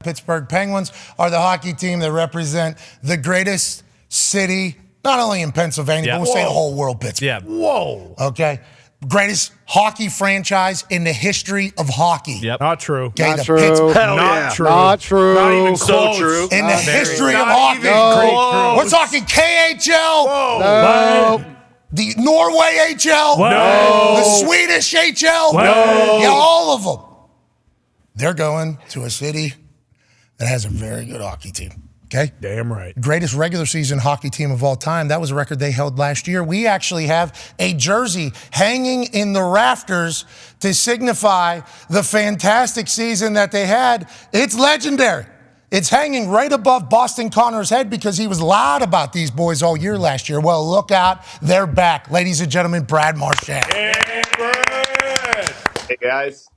Pittsburgh Penguins are the hockey team that represent the greatest city, not only in Pennsylvania, but we'll say the whole world, Pittsburgh. Yeah. Whoa. Okay? Greatest hockey franchise in the history of hockey. Yep. Not true. Okay, Not the true. Pittsburgh- Hell Not yeah. true. Not true. Not even So close. true. in the history of Not hockey. even close. We're talking KHL, No. the Norway HL, No. the Swedish HL, No. yeah, all of them. They're going to a city that has a very good hockey team. Okay? Damn right. Greatest regular season hockey team of all time. That was a record they held last year. We actually have a jersey hanging in the rafters to signify the fantastic season that they had. It's legendary. It's hanging right above Boston Connor's head because he was loud about these boys all year last year. Well, look out. They're back. Ladies and gentlemen, Brad Marchand. Hey, Brad. Hey, guys.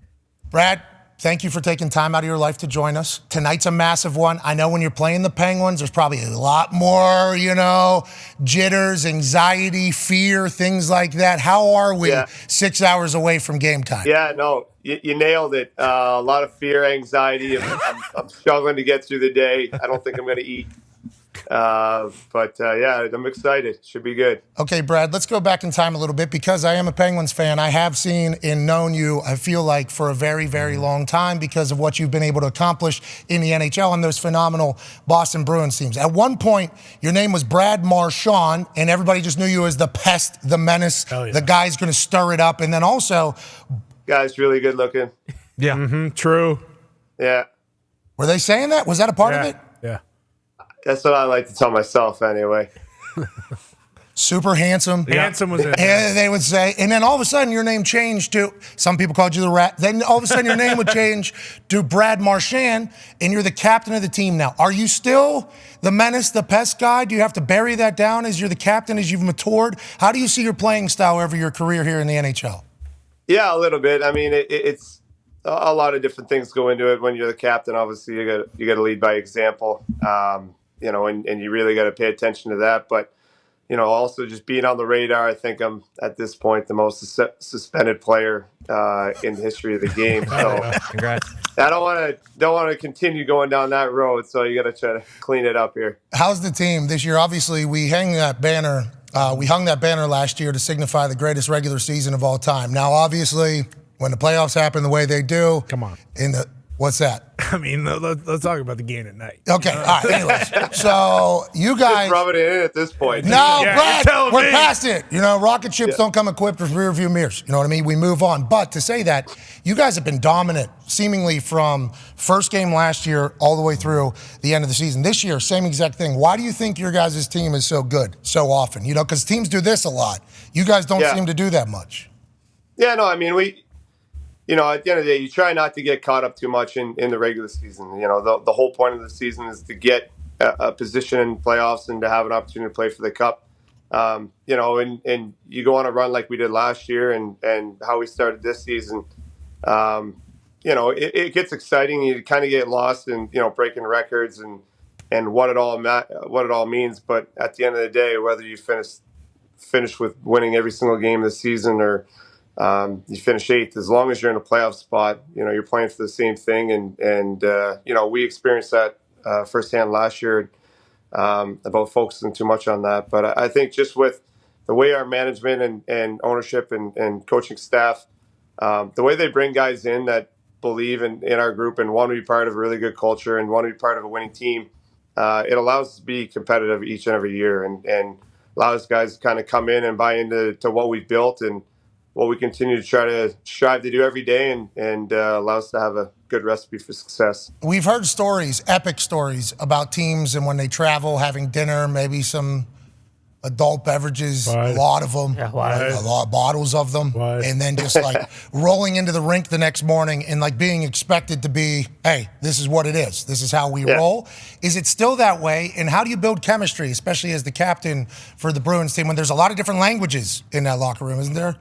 Brad, thank you for taking time out of your life to join us. Tonight's a massive one. I know when you're playing the Penguins, there's probably a lot more, jitters, anxiety, fear, things like that. How are we 6 hours away from game time? Yeah, no, you nailed it. A lot of fear, anxiety. I'm struggling to get through the day. I don't think I'm going to eat. But I'm excited. Should be good. Okay, Brad, let's go back in time a little bit because I am a Penguins fan. I have seen and known you, I feel like, for a very, very long time because of what you've been able to accomplish in the NHL and those phenomenal Boston Bruins teams. At one point, your name was Brad Marchand, and everybody just knew you as the pest, the menace, the guy's going to stir it up. And then also... Guy's really good looking. Yeah. Mm-hmm. True. Yeah. Were they saying that? Was that a part of it? Yeah. That's what I like to tell myself anyway. Super handsome. Handsome was it. And they would say, and then all of a sudden your name changed to, some people called you the Rat. Then all of a sudden your name would change to Brad Marchand, and you're the captain of the team now. Are you still the menace, the pest guy? Do you have to bury that down as you're the captain, as you've matured? How do you see your playing style over your career here in the NHL? Yeah, a little bit. I mean, it's a lot of different things go into it. When you're the captain, obviously you got to lead by example. And you really got to pay attention to that. But, also just being on the radar, I think I'm at this point the most suspended player in the history of the game. So Congrats. I don't want to continue going down that road. So you got to try to clean it up here. How's the team this year? Obviously, we hung that banner last year to signify the greatest regular season of all time. Now, obviously, when the playoffs happen the way they do, Come on. What's that? I mean, let's talk about the game at night. Okay, all right. Anyways, so you guys. Just rub it in at this point. No, Yeah, Brad, you're telling we're me. past it. Rocket ships don't come equipped with rear view mirrors. You know what I mean? We move on. But to say that, you guys have been dominant, seemingly from first game last year all the way through the end of the season. This year, same exact thing. Why do you think your guys' team is so good so often? Because teams do this a lot. You guys don't seem to do that much. Yeah, no, I mean, at the end of the day, you try not to get caught up too much in the regular season. The whole point of the season is to get a position in playoffs and to have an opportunity to play for the cup. And you go on a run like we did last year and how we started this season. It gets exciting. You kind of get lost in, breaking records and what it all means. But at the end of the day, whether you finish with winning every single game this season or you finish eighth, as long as you're in a playoff spot, you're playing for the same thing. And we experienced that firsthand last year about focusing too much on that. But I think just with the way our management and ownership and coaching staff, the way they bring guys in that believe in our group and want to be part of a really good culture and want to be part of a winning team, it allows us to be competitive each and every year and allows guys to kind of come in and buy into what we've built and what we continue to strive to do every day and allow us to have a good recipe for success. We've heard stories, epic stories, about teams and when they travel, having dinner, maybe some adult beverages, a lot of them, a lot of bottles of them, and then just like rolling into the rink the next morning and like being expected to be, hey, this is what it is. This is how we roll. Is it still that way? And how do you build chemistry, especially as the captain for the Bruins team, when there's a lot of different languages in that locker room, isn't there?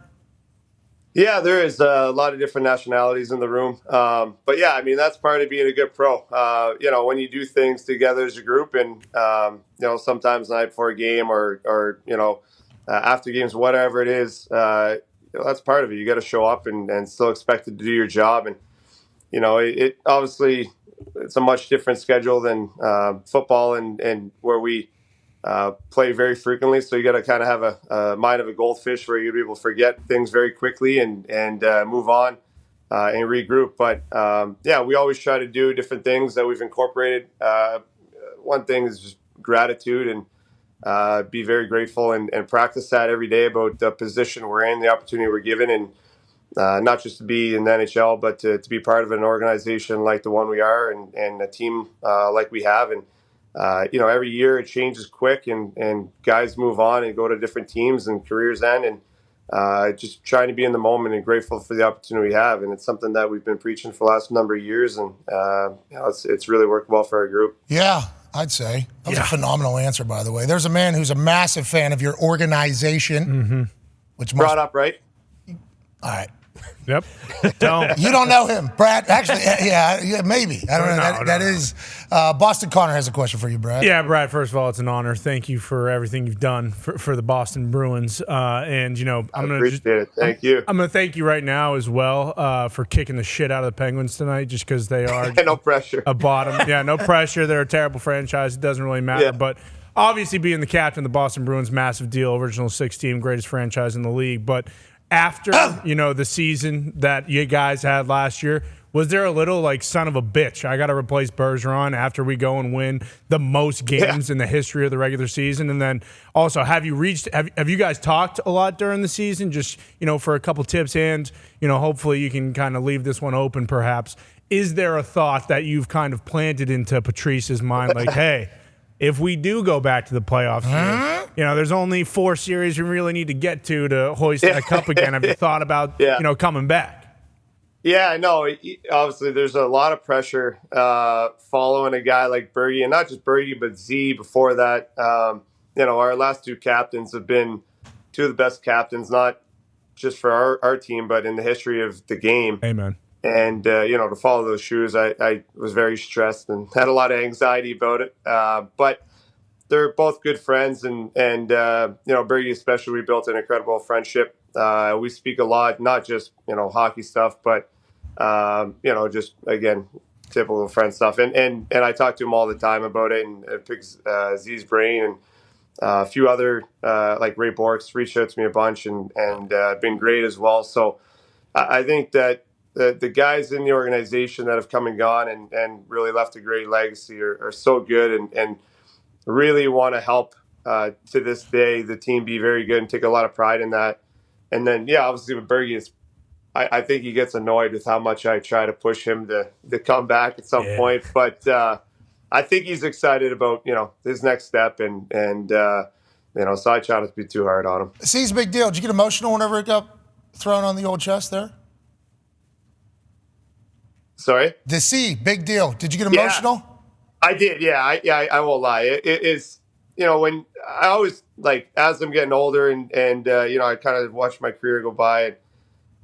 Yeah, there is a lot of different nationalities in the room. But yeah, I mean, that's part of being a good pro. When you do things together as a group and, sometimes the night before a game or after games, whatever it is, that's part of it. You got to show up and still expect to do your job. And, it obviously it's a much different schedule than football and where we play very frequently. So you got to kind of have a mind of a goldfish where you'll be able to forget things very quickly and move on and regroup. But we always try to do different things that we've incorporated. One thing is just gratitude and be very grateful and practice that every day about the position we're in, the opportunity we're given, and not just to be in the NHL, but to be part of an organization like the one we are and a team like we have. And, every year it changes quick and guys move on and go to different teams and careers end. And just trying to be in the moment and grateful for the opportunity we have. And it's something that we've been preaching for the last number of years. And, it's really worked well for our group. Yeah. I'd say. That was a phenomenal answer, by the way. There's a man who's a massive fan of your organization. Which brought up, right? All right. Yep. You don't know him, Brad. Actually, yeah, maybe. I don't know. That is Boston Connor has a question for you, Brad. Yeah, Brad. First of all, it's an honor. Thank you for everything you've done for the Boston Bruins. And I'm gonna appreciate it. Thank you. I'm gonna thank you right now as well for kicking the shit out of the Penguins tonight, just because they are no pressure. A bottom. Yeah, no pressure. They're a terrible franchise. It doesn't really matter, but. Obviously, being the captain of the Boston Bruins, massive deal. Original 6 team, greatest franchise in the league. But after the season that you guys had last year, was there a little like son of a bitch? I got to replace Bergeron after we go and win the most games in the history of the regular season. And then also, have you guys talked a lot during the season? Just for a couple tips and hopefully you can kind of leave this one open. Perhaps is there a thought that you've kind of planted into Patrice's mind, like, hey? If we do go back to the playoffs, there's only 4 series we really need to get to hoist that cup again. Have you thought about, coming back? Yeah, I know. Obviously, there's a lot of pressure following a guy like Bergie, and not just Bergie, but Z before that. Our last 2 captains have been 2 of the best captains, not just for our team, but in the history of the game. Amen. And, to follow those shoes, I was very stressed and had a lot of anxiety about it. But they're both good friends. And Bergie especially, we built an incredible friendship. We speak a lot, not just, hockey stuff, but, just, again, typical friend stuff. And I talk to him all the time about it and it picks Z's brain. And a few other, like Ray Bork's, reached out to me a bunch and been great as well. So I think that the guys in the organization that have come and gone and really left a great legacy are so good and really want to help to this day the team be very good and take a lot of pride in that. And then, obviously with Bergie, I think he gets annoyed with how much I try to push him to come back at some point. But I think he's excited about, his next step and so I try not to be too hard on him. See, it's a big deal. Did you get emotional whenever it got thrown on the old chest there? Sorry? The C, big deal. Did you get emotional? I did, yeah. I won't lie. It is, when I always, like, as I'm getting older and I kind of watch my career go by, and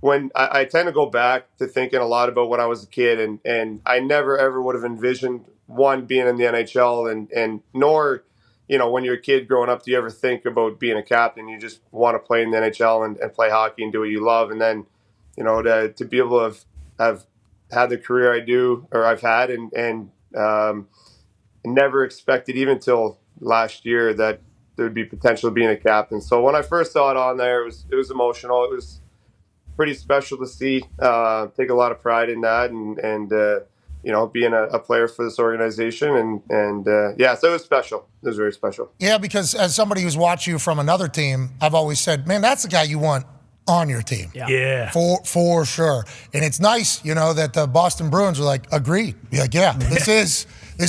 when I tend to go back to thinking a lot about when I was a kid, and I never, ever would have envisioned, one, being in the NHL, and nor, when you're a kid growing up, do you ever think about being a captain? You just want to play in the NHL and play hockey and do what you love. And then, to be able to have had the career I do, or I've had, and never expected, even till last year, that there would be potential being a captain. So when I first saw it on there, it was emotional. It was pretty special to see. Take a lot of pride in that, and being a player for this organization, and so it was special. It was very special. Yeah, because as somebody who's watched you from another team, I've always said, man, that's the guy you want on your team. Yeah. For sure. And it's nice, that the Boston Bruins are like, agreed. Be like, this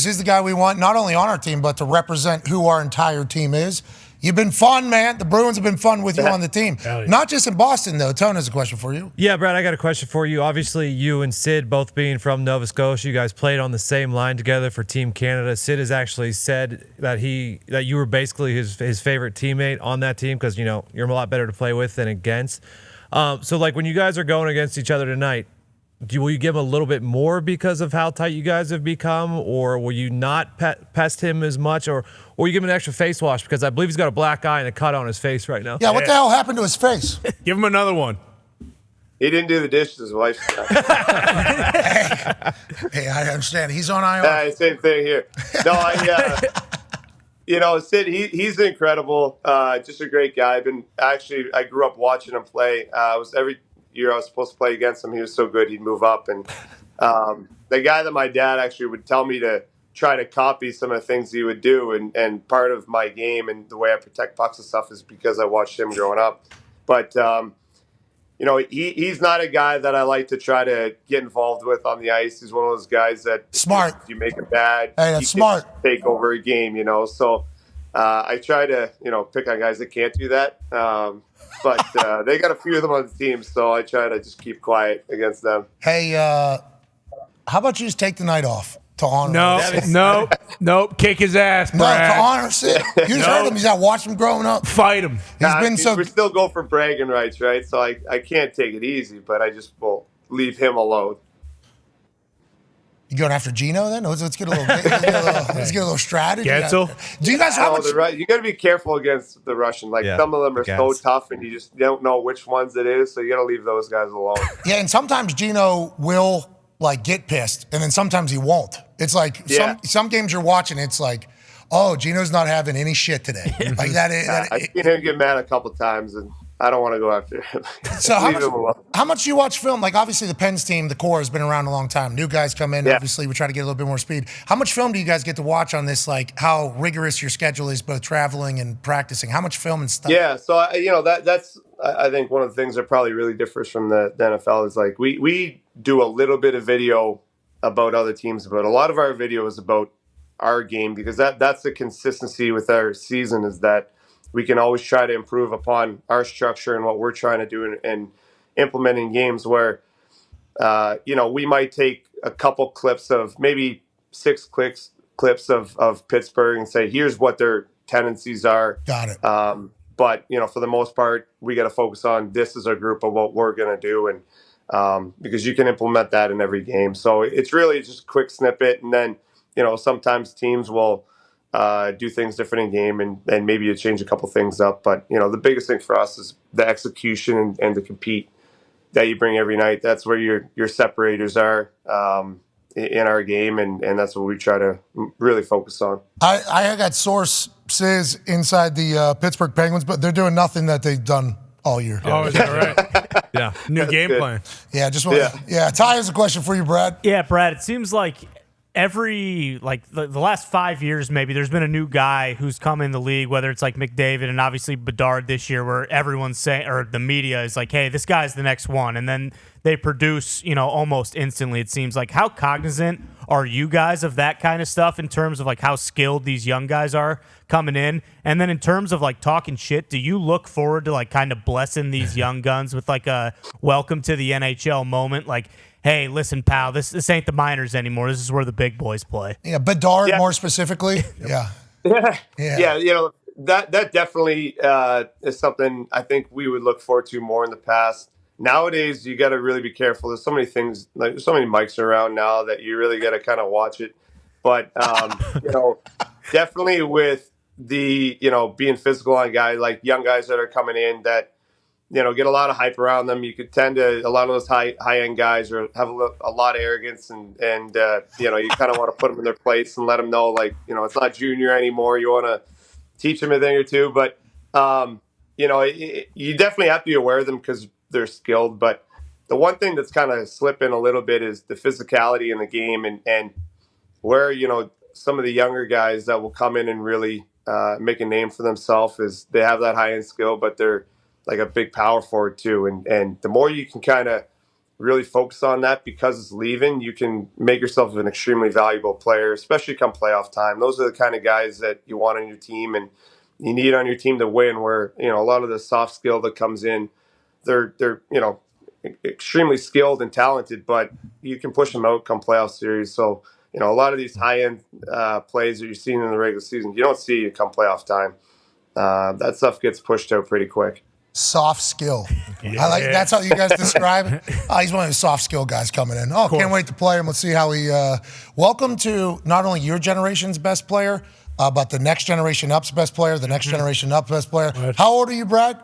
is the guy we want, not only on our team, but to represent who our entire team is. You've been fun, man. The Bruins have been fun with you on the team. Yeah. Not just in Boston, though. Tone has a question for you. Yeah, Brad, I got a question for you. Obviously, you and Sid both being from Nova Scotia, you guys played on the same line together for Team Canada. Sid has actually said that you were basically his favorite teammate on that team because, you're a lot better to play with than against. So, like, when you guys are going against each other tonight, will you give him a little bit more because of how tight you guys have become, or will you not pest him as much, or you give him an extra face wash because I believe he's got a black eye and a cut on his face right now? Yeah, what the hell happened to his face? Give him another one. He didn't do the dishes. His wife's done. Hey, I understand. He's on IR. Same thing here. No, Sid, he's incredible. Just a great guy. I grew up watching him play. Every year I was supposed to play against him. He was so good, he'd move up. And the guy that my dad actually would tell me to try to copy some of the things he would do. And part of my game and the way I protect pucks and stuff is because I watched him growing up. But, he's not a guy that I like to try to get involved with on the ice. He's one of those guys that smart. If you make him bad, hey, that's smart. Take over a game, So I try to, pick on guys that can't do that. But they got a few of them on the team, so I try to just keep quiet against them. Hey, how about you just take the night off to honor Nope. Kick his ass, Brad. No, to honor Sid. You just heard him. He's got watched him growing up. Fight him. We still go for bragging rights, right? So I can't take it easy, but I just will leave him alone. You going after Gino then? Let's get a little strategy. Do you guys you got to be careful against the Russian. Some of them are so tough, and you just don't know which ones it is. So you got to leave those guys alone. Yeah, and sometimes Gino will get pissed, and then sometimes he won't. It's some games you're watching. It's like, oh, Gino's not having any shit today. Like that. I've seen him get mad a couple times, and I don't want to go after him. So how much do you watch film? Obviously the Pens team, the core has been around a long time. New guys come in. Yeah. Obviously we try to get a little bit more speed. How much film do you guys get to watch on this? How rigorous your schedule is, both traveling and practicing. How much film and stuff? Yeah. So that's I think one of the things that probably really differs from the NFL is we do a little bit of video about other teams, but a lot of our video is about our game, because that's the consistency with our season, is that we can always try to improve upon our structure and what we're trying to do and implement in games where, we might take a couple clips of maybe 6 clips of Pittsburgh and say, here's what their tendencies are. Got it. But, for the most part, we got to focus on this as a group of what we're going to do. And because you can implement that in every game. So it's really just a quick snippet. And then, sometimes teams will do things different in game and maybe you change a couple things up. But, the biggest thing for us is the execution and the compete that you bring every night. That's where your separators are in our game, and that's what we try to really focus on. I got sources inside the Pittsburgh Penguins, but they're doing nothing that they've done all year. Oh, is that right? Yeah. New That's game good. plan. Yeah, Ty has a question for you, Brad. Yeah, Brad, it seems like every the last 5 years maybe there's been a new guy who's come in the league, whether it's McDavid and obviously Bedard this year, where everyone's saying, or the media is like, hey, this guy's the next one, and then they produce almost instantly, it seems like. How cognizant are you guys of that kind of stuff in terms of how skilled these young guys are coming in? And then in terms of talking shit, do you look forward to kind of blessing these young guns with a welcome to the NHL moment, hey, listen, pal, this ain't the minors anymore. This is where the big boys play. Yeah, Bedard more specifically. Yeah. That definitely is something I think we would look forward to more in the past. Nowadays, you got to really be careful. There's so many things, there's so many mics around now that you really got to kind of watch it. But, definitely with the, being physical on guys, young guys that are coming in that, get a lot of hype around them. You could tend to, a lot of those high-end guys have a lot of arrogance and you kind of want to put them in their place and let them know, it's not junior anymore. You want to teach them a thing or two. But, you definitely have to be aware of them because they're skilled. But the one thing that's kind of slipping a little bit is the physicality in the game and where, some of the younger guys that will come in and really make a name for themselves is they have that high-end skill, but they're a big power forward too. And the more you can kind of really focus on that because it's leaving, you can make yourself an extremely valuable player, especially come playoff time. Those are the kind of guys that you want on your team and you need on your team to win, where, a lot of the soft skill that comes in, they're extremely skilled and talented, but you can push them out come playoff series. So, a lot of these high-end plays that you're seeing in the regular season, you don't see come playoff time. That stuff gets pushed out pretty quick. Soft skill. Yeah. That's how you guys describe it. He's one of the soft skill guys coming in. Oh, can't wait to play him. Let's see how he. Welcome to not only your generation's best player, but the next generation up's best player, the next generation up's best player. How old are you, Brad?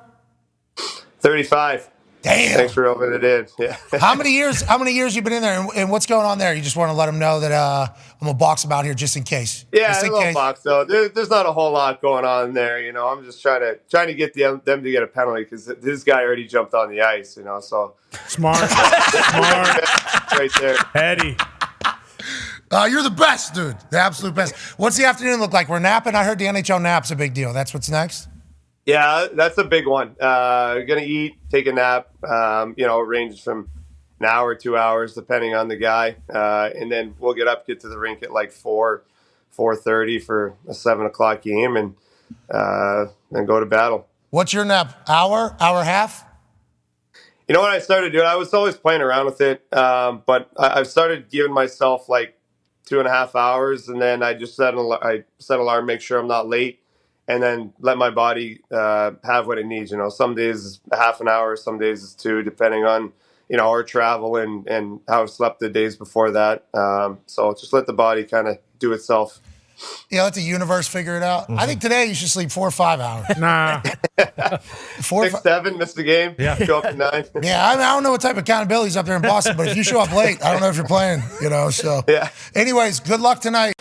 35. Damn. Thanks for rubbing it in. Yeah. How many years you been in there, and what's going on there? You just want to let them know that I'm gonna box them out here just in case. Yeah, just a little box though. There's not a whole lot going on there. You know, I'm just trying to get them to get a penalty because this guy already jumped on the ice. You know, so smart, right there, Eddie. You're the best, dude. The absolute best. What's the afternoon look like? We're napping. I heard the NHL nap's a big deal. That's what's next? Yeah, that's a big one. Gonna eat, take a nap. You know, it ranges from an hour, 2 hours, depending on the guy. And then we'll get to the rink at like 4:30 for a 7 o'clock game, and then go to battle. What's your nap? Hour and a half? You know what I started doing? I was always playing around with it, but I've started giving myself like 2.5 hours, and then I just set alarm, make sure I'm not late, and then let my body have what it needs. You know, some days is a half an hour, some days is 2, depending on, you know, our travel and how I've slept the days before that. So just let the body kind of do itself. Yeah, let the universe figure it out. I think today you should sleep 4 or 5 hours. Nah. 6, 7, missed the game. Yeah. Go up to 9. Yeah, I don't know what type of accountability is up there in Boston, but if you show up late, I don't know if you're playing, you know. So, Yeah. anyways, good luck tonight.